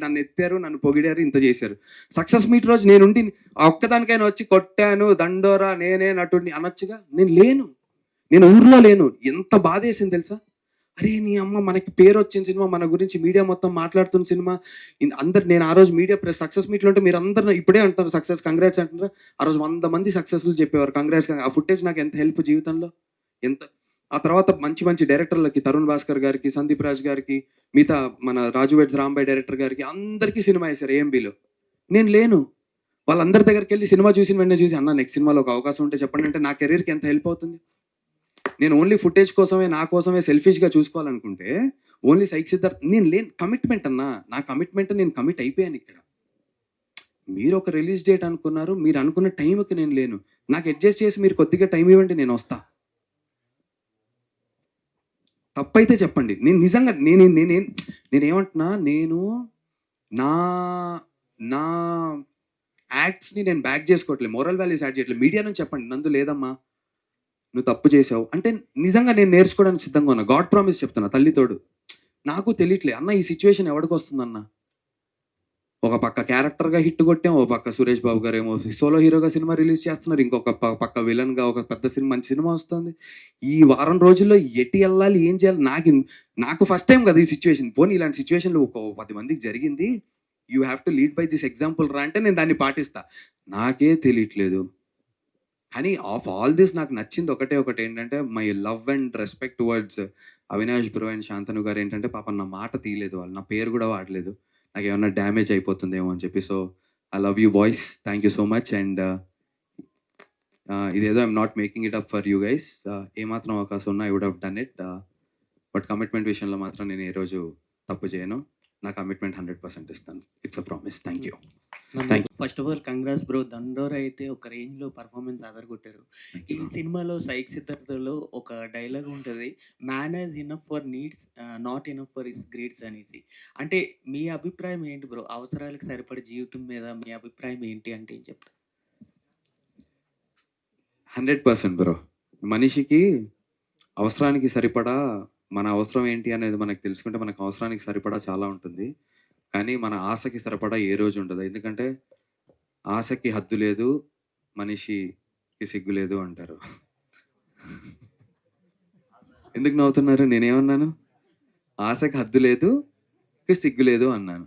నన్ను ఎత్తారు, నన్ను పొగిడారు, ఇంత చేశారు. సక్సెస్ మీట్ రోజు నేనుండి ఆ ఒక్కదానికైనా వచ్చి కొట్టాను, దండోరా నేనే నటుడిని అనొచ్చుగా. నేను లేను, నేను ఊర్లో లేను. ఎంత బాధ వేసింది తెలుసా? అరే నీ అమ్మ, మనకి పేరు వచ్చిన సినిమా, మన గురించి మీడియా మొత్తం మాట్లాడుతున్న సినిమా, అందరు నేను ఆ రోజు మీడియా సక్సెస్ మీట్లో ఉంటే మీరు అందరూ ఇప్పుడే అంటారు సక్సెస్ కంగ్రాట్స్ అంటున్నారు. ఆ రోజు 100 మంది సక్సెస్లు చెప్పేవారు కంగ్రాట్స్. ఆ ఫుటేజ్ నాకు ఎంత హెల్ప్ జీవితంలో, ఎంత. ఆ తర్వాత మంచి మంచి డైరెక్టర్లకి, తరుణ్ భాస్కర్ గారికి, సందీప్ రాజ్ గారికి, మిగతా మన రాజు వెడ్స్ రాంబాయ్ డైరెక్టర్ గారికి, అందరికీ సినిమా వేశారు ఏఎంబీలో. నేను లేను. వాళ్ళందరి దగ్గరికి వెళ్ళి సినిమా చూసిన వెంటనే చూసి అన్న నెక్స్ట్ సినిమాలో ఒక అవకాశం ఉంటే చెప్పండి అంటే నా కెరీర్కి ఎంత హెల్ప్ అవుతుంది. నేను ఓన్లీ ఫుటేజ్ కోసమే నా కోసమే సెల్ఫిష్గా చూసుకోవాలనుకుంటే ఓన్లీ సైక్ సిద్ధార్థ్ నేను లేని కమిట్మెంట్ అన్నా, నా కమిట్మెంట్ నేను కమిట్ అయిపోయాను ఇక్కడ. మీరు ఒక రిలీజ్ డేట్ అనుకున్నారు, మీరు అనుకున్న టైంకి నేను లేను. నాకు అడ్జస్ట్ చేసి మీరు కొద్దిగా టైం ఇవ్వండి, నేను వస్తా. తప్పైతే చెప్పండి. నేను నిజంగా నేనేమంటున్నా, నేను నా నా యాక్ట్స్ని నేను బ్యాక్ చేసుకోవట్లేదు, మోరల్ వాల్యూస్ యాడ్ చేయట్లేదు. మీడియా నుంచి చెప్పండి, నందు లేదమ్మా నువ్వు తప్పు చేసావు అంటే నిజంగా నేను నేర్చుకోవడానికి సిద్ధంగా ఉన్నా. గాడ్ ప్రామిస్ చెప్తున్నా, తల్లితోడు. నాకు తెలియట్లే అన్న ఈ సిచ్యువేషన్ ఎవరికి వస్తుందన్న. ఒక పక్క క్యారెక్టర్గా హిట్ కొట్టాం, ఒక పక్క సురేష్ బాబు గారు ఏమో సోలో హీరోగా సినిమా రిలీజ్ చేస్తున్నారు, ఇంకొక పక్క విలన్గా ఒక పెద్ద సినిమా, మంచి సినిమా వస్తుంది. ఈ వారం రోజుల్లో ఎటు వెళ్ళాలి, ఏం చేయాలి, నాకు ఫస్ట్ టైం కదా ఈ సిచ్యువేషన్. పోనీ ఇలాంటి సిచ్యువేషన్లు ఒక 10 మందికి జరిగింది, you have to lead by this example రా అంటే నేను దాన్ని పాటిస్తా. నాకే తెలియట్లేదు. కానీ ఆఫ్ ఆల్ దిస్ నాకు నచ్చింది ఒకటి ఏంటంటే my love and respect towards Avinash bro and Shantanu గారు. ఏంటంటే పాపం నా మాట తీయలేదు, వాళ్ళు నా పేరు కూడా వాడలేదు, నాకు ఏమన్నా డ్యామేజ్ అయిపోతుందేమో అని చెప్పి. So I love you boys, thank you so much. And ఇదేదో I'm not making it up for you guys. ఏమాత్రం అవకాశం ఉన్నా I would have done it. But commitment విషయంలో మాత్రం నేను ఏ రోజు తప్పు చేయను. నా కమిట్మెంట్ 100% ఇస్తాను. It's a promise. Thank you. Thank first of all congrats bro. Dandora అయితే ఒక రేంజ్ లో పర్ఫార్మెన్స్ అదరగొట్టారు. ఈ సినిమాలో సైక్ సిద్ధార్థలో ఒక డైలాగ్ ఉంటుంది, man is enough for needs not enough for his greeds అనేసి. అంటే మీ అభిప్రాయం ఏంటి బ్రో? అవసరాలకు సరిపడే జీవితం మీద మీ అభిప్రాయం ఏంటి అంటే ఏం చెప్తారు? 100% బ్రో. మనిషికి అవసరానికి సరిపడా, మన అవసరం ఏంటి అనేది మనకు తెలుసుకుంటే మనకు అవసరానికి సరిపడా చాలా ఉంటుంది. కానీ మన ఆశకి సరిపడా ఏ రోజు ఉండదు. ఎందుకంటే ఆశకి హద్దు లేదు, మనిషికి సిగ్గు లేదు అంటారు. ఎందుకు నవ్వుతున్నారు? నేనేమన్నాను? ఆశకి హద్దు లేదు, సిగ్గు లేదు అన్నాను.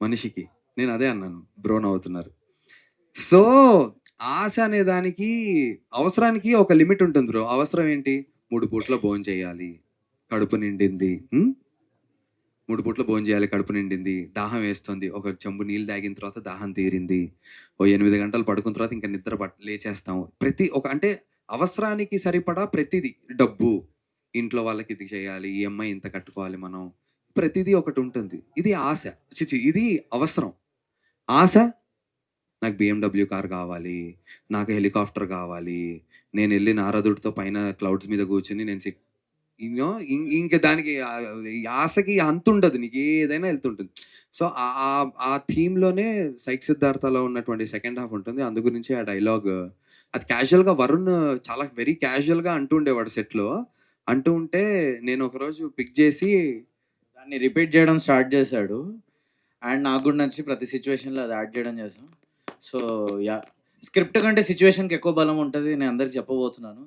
మనిషికి నేను అదే అన్నాను, బ్రో నవ్వుతున్నారు. సో ఆశ అనే దానికి, అవసరానికి ఒక లిమిట్ ఉంటుంది బ్రో. అవసరం ఏంటి? 3 పూట్ల భోజనం చేయాలి, కడుపు నిండింది. 3 పూట్ల భోజనం చేయాలి, కడుపు నిండింది, దాహం వేస్తుంది, ఒక చెంబు నీళ్ళు తాగిన తర్వాత దాహం తీరింది, ఓ 8 గంటలు పడుకున్న తర్వాత ఇంకా నిద్ర లేచేస్తాం. అంటే అవసరానికి సరిపడా ప్రతిదీ, డబ్బు, ఇంట్లో వాళ్ళకి ఇది చేయాలి, ఈఎంఐ ఇంత కట్టుకోవాలి మనం, ప్రతిదీ ఒకటి ఉంటుంది. ఇది ఆశ, ఇది అవసరం. ఆశ, నాకు BMW కార్ కావాలి, నాకు హెలికాప్టర్ కావాలి, నేను వెళ్ళి నారదుడితో పైన క్లౌడ్స్ మీద కూర్చుని నేను ఇంకా దానికి ఆశకి అంత ఉండదు, నీకు ఏదైనా వెళ్తుంటుంది. సో ఆ థీమ్లోనే సైక్ సిద్ధార్థలో ఉన్నటువంటి సెకండ్ హాఫ్ ఉంటుంది. అందు గురించి ఆ డైలాగ్ అది క్యాజువల్గా వరుణ్ చాలా వెరీ క్యాజువల్గా అంటూ ఉండేవాడు సెట్లో. అంటూ ఉంటే నేను ఒకరోజు పిక్ చేసి దాన్ని రిపీట్ చేయడం స్టార్ట్ చేశాడు. అండ్ నాకు కూడా నచ్చి ప్రతి సిచ్యువేషన్లో అది యాడ్ చేయడం చేసాం. సో యా, స్క్రిప్ట్ కంటే సిచ్యువేషన్కి ఎక్కువ బలం ఉంటుంది, నేను అందరికి చెప్పబోతున్నాను.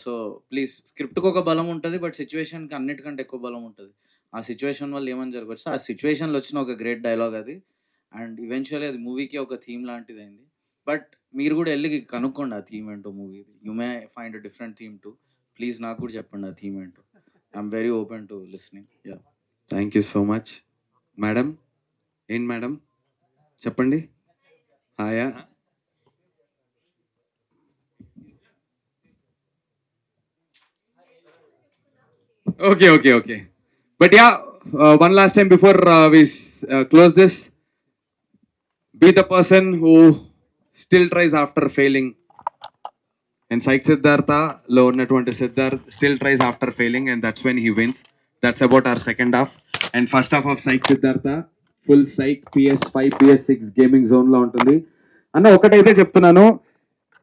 సో ప్లీజ్, స్క్రిప్ట్కి ఒక బలం ఉంటుంది, బట్ సిచ్యువేషన్కి అన్నిటికంటే ఎక్కువ బలం ఉంటుంది. ఆ సిచ్యువేషన్ వల్ల ఏమని జరగవచ్చు, ఆ సిచ్యువేషన్లో వచ్చిన ఒక గ్రేట్ డైలాగ్ అది. అండ్ ఈవెన్చువల్లీ అది మూవీకి ఒక థీమ్ లాంటిది అయింది. బట్ మీరు కూడా వెళ్ళి కనుక్కోండి ఆ థీమ్ ఏంటో మూవీది. You may find a different theme too. Please నాకు కూడా చెప్పండి ఆ థీమ్ ఏంటో. I'm very open to listening. Yeah, thank you so much. Madam, ఏంటి మేడం చెప్పండి. హాయా? Okay. But yeah, one last time before we close this. Be the person who still tries after failing. And Psych Siddhartha lo unnatuvanti Siddharth still tries after failing, and that's when he wins. That's about our second half. And first half of Psych Siddhartha full Psych PS5 PS6 gaming zone లో ఉంటుంది. అన్న ఒకటైతే చెప్తున్నాను,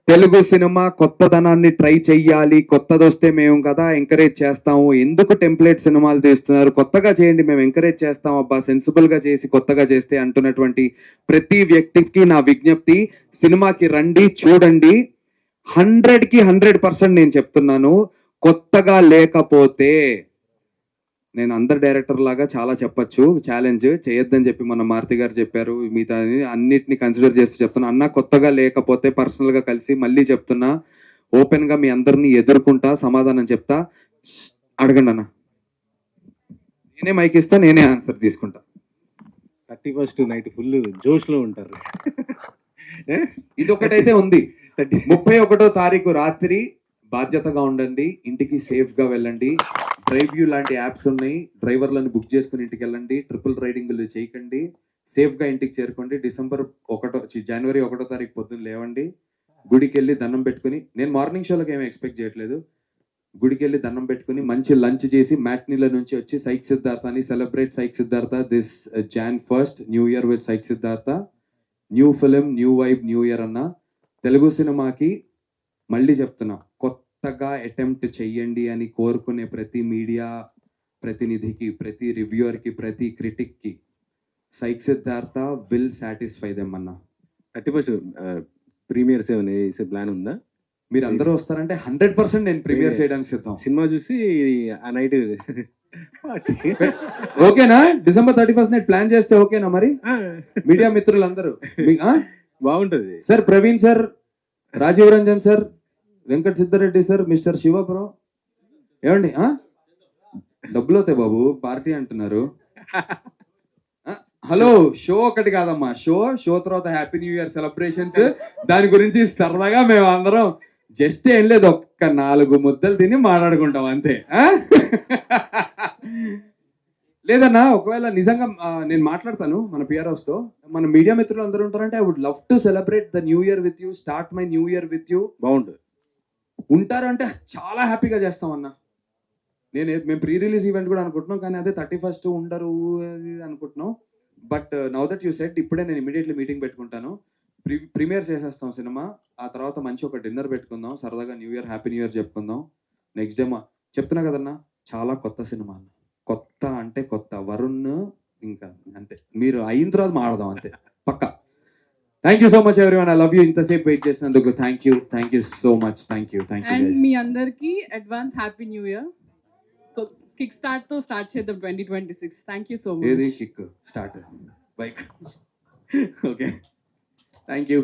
Telugu cinema కొత్తదనాన్ని try చెయ్యాలి, కొత్తది వస్తే మేము కదా ఎంకరేజ్ చేస్తాము. ఎందుకు టెంప్లెట్ సినిమాలు తీస్తున్నారు, కొత్తగా చేయండి, మేము ఎంకరేజ్ చేస్తాం అబ్బా, సెన్సిబుల్గా చేసి కొత్తగా చేస్తే అంటున్నటువంటి ప్రతి వ్యక్తికి నా విజ్ఞప్తి, సినిమాకి రండి, చూడండి. 100కి 100% నేను చెప్తున్నాను, కొత్తగా లేకపోతే నేను అందరు డైరెక్టర్ లాగా చాలా చెప్పచ్చు, ఛాలెంజ్ చేయొద్దని చెప్పి మన మారుతి గారు చెప్పారు. మిగతా అన్నిటిని కన్సిడర్ చేస్తూ చెప్తున్నా అన్న, కొత్తగా లేకపోతే పర్సనల్గా కలిసి మళ్ళీ చెప్తున్నా, ఓపెన్గా మీ అందరినీ ఎదుర్కొంటా, సమాధానం చెప్తా, అడగండి అన్న, నేనే మైక్ ఇస్తా, నేనే ఆన్సర్ తీసుకుంటా. 31st నైట్ ఫుల్ జోష్లో ఉంటారు. ఇదొకటైతే ఉంది. 31వ తారీఖు రాత్రి బాధ్యతగా ఉండండి, ఇంటికి సేఫ్ గా వెళ్ళండి. డ్రైవ్ యూ లాంటి యాప్స్ ఉన్నాయి, డ్రైవర్లను బుక్ చేసుకుని ఇంటికి వెళ్ళండి. ట్రిపుల్ రైడింగ్లు చేయకండి, సేఫ్ గా ఇంటికి చేరుకోండి. జనవరి 1వ తారీఖు పొద్దున్న లేవండి, గుడికి వెళ్ళి దండం పెట్టుకుని, నేను మార్నింగ్ షోలకు ఏమి ఎక్స్పెక్ట్ చేయట్లేదు, గుడికి వెళ్ళి దండం పెట్టుకుని మంచి లంచ్ చేసి మ్యాట్నీల నుంచి వచ్చి సైక్ సిద్ధార్థ అని celebrate psych Siddhartha this Jan 1st new year with psych Siddhartha. New film, new vibe, new year అన్న. తెలుగు సినిమాకి మళ్ళీ చెప్తున్నా, కొత్తగా అటెంప్ట్ చెయ్యండి అని కోరుకునే ప్రతి మీడియా ప్రతినిధికి, ప్రతి రివ్యూవర్కి, ప్రతి క్రిటిక్కి Psych Siddhartha will satisfy them అన్న. 31st ప్రీమియర్స్ ఏమైనా వేసే ప్లాన్ ఉందా? మీరు అందరూ వస్తారంటే 100% నేను ప్రీమియర్ చేయడానికి సిద్ధం. సినిమా చూసి ఆ నైట్ ఓకేనా? December 31st నైట్ ప్లాన్ చేస్తే ఓకేనా? మరి మీడియా మిత్రులందరూ బాగుంటది. Sir Praveen sir, Rajeev Ranjan sir, Venkat Siddhareddy sir, mister Shiva bro, ఏమండి డబ్బులు అవుతాయి బాబు, పార్టీ అంటున్నారు. హలో, షో ఒకటి కాదమ్మా, షో తర్వాత హ్యాపీ న్యూ ఇయర్ సెలబ్రేషన్స్, దాని గురించి సరదాగా మేము అందరం జస్ట్ ఏం లేదు, ఒక్క 4 ముద్దలు తిని మాట్లాడుకుంటాం అంతే. లేదన్నా, ఒకవేళ నిజంగా నేను మాట్లాడతాను మన PROs తో, మన మీడియా మిత్రులు అందరూ ఉంటారంటే I would love to celebrate the new year with you, start my new year with you. బాగుంటుంది. ఉంటారు అంటే చాలా హ్యాపీగా చేస్తాం అన్న. మేము ప్రీ రిలీజ్ ఈవెంట్ కూడా అనుకుంటున్నాం, కానీ అదే 31st ఉండరు అనుకుంటున్నాం. But now that you set, ఇప్పుడే నేను ఇమీడియట్లీ మీటింగ్ పెట్టుకుంటాను, ప్రీమియర్ చేసేస్తాం సినిమా. ఆ తర్వాత మంచి ఒక డిన్నర్ పెట్టుకుందాం, సరదాగా new year, happy new year చెప్పుకుందాం. నెక్స్ట్ డే చెప్తున్నా కదన్నా, చాలా కొత్త సినిమా, కొత్త అంటే కొత్త. వరుణ్ ఇంకా అంతే, మీరు అయిన తర్వాత మాడదాం అంతే, పక్కా. Thank you so much everyone, I love you. ఇంతసేపు వెయిట్ చేసినందుకు thank you so much. Thank you. And మీ అందరికి advance happy new year. Kick start తో స్టార్ట్ చేద్దాం 2026. Thank you so much. ఏది kick start bike? Okay, thank you.